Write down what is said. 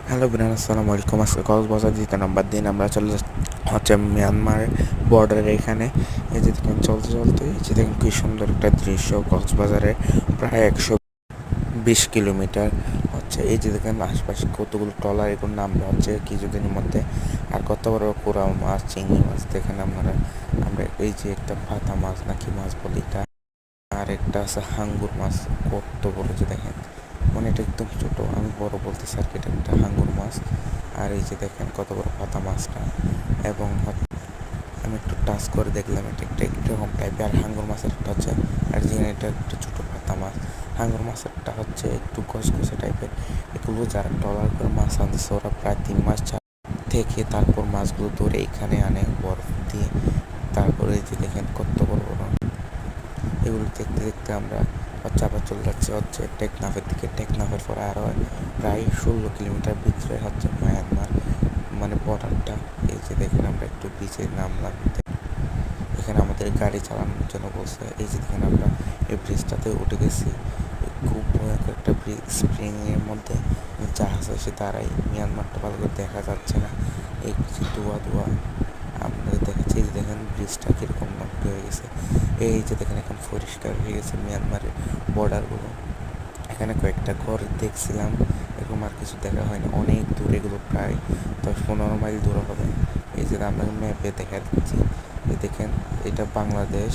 Hello বিনান, আসসালামু আলাইকুম। আজকে কক্সবাজার 2 নম্বর দিন আমরা চলে হচ্ছে মিয়ানমার বর্ডারের এখানে। এই যে দেখেন চলতে চলতে এই যে দেখেন কি সুন্দর একটা দৃশ্য। কক্সবাজারে প্রায় 120 কিলোমিটার হচ্ছে। এই যে দেখেন আশপাশে কতগুলো ট্রলার, এগুলো নামবে হচ্ছে কিছুদিনের মধ্যে। আর কত বড় কোরাল মাছ, চিংড়ি মাছ দেখেন আপনারা। আমরা এই যে একটা পাতা মাছ নাকি মাছ বলি এটা, আর একটা আছে হাঙ্গুর মাছ। কত বড় যে দেখেন, মানে এটা একদম ছোট, আমি বড় বলতেছি আর কি, এটা একটা হাঙ্গুর মাছ। আর এই যে দেখেন কত বড় পাতা মাছটা। এবং আমি একটু টাচ করে দেখলাম, এটা একটা একরকম টাইপের। আর হাঙ্গুর মাছের একটা হচ্ছে, আর যেখানে এটা একটা ছোটো পাতা মাছ। হাঙ্গুর মাছেরটা হচ্ছে একটু কষকষে টাইপের। এগুলো যারা ট্রলার করে মাছ আনতেছে ওরা প্রায় 3 মাস থেকে তারপর মাছগুলো ধরে এখানে আনে বরফ দিয়ে। তারপরে এই যে দেখেন কত বড় বড়। এগুলো দেখতে দেখতে আমরা আবার চলে যাচ্ছে হচ্ছে টেকনাফের দিকে। টেকনাফের পরে আরও প্রায় 16 কিলোমিটার ভিতরে হচ্ছে মায়ানমার, মানে বর্ডারটা। এই যে দেখেন আমরা একটু বিচে নামলাম, এখানে আমাদের গাড়ি চালানোর জন্য বলছে। এই যে দেখেন আমরা এই ব্রিজটাতে উঠে গেছি। খুব ভয়ঙ্কর একটা ব্রিজ, স্প্রিংয়ের মধ্যে জাহাজ এসে দাঁড়াই। মিয়ানমারটা ভালো করে দেখা যাচ্ছে না, এই কিছু ধোয়া ধোয়া আপনাদের দেখাচ্ছে। এই যে দেখেন ব্রিজটা কীরকম নষ্ট হয়ে গেছে। এই যে দেখেন এখন পরিষ্কার হয়ে গেছে মিয়ানমারের বর্ডারগুলো। এখানে কয়েকটা ঘর দেখছিলাম, এরকম আর কিছু দেখা হয় না। অনেক দূর, এগুলো প্রায় 10-15 মাইল দূর হবে। এই যে আমরা ম্যাপে দেখা দিচ্ছি, দেখেন এটা বাংলাদেশ।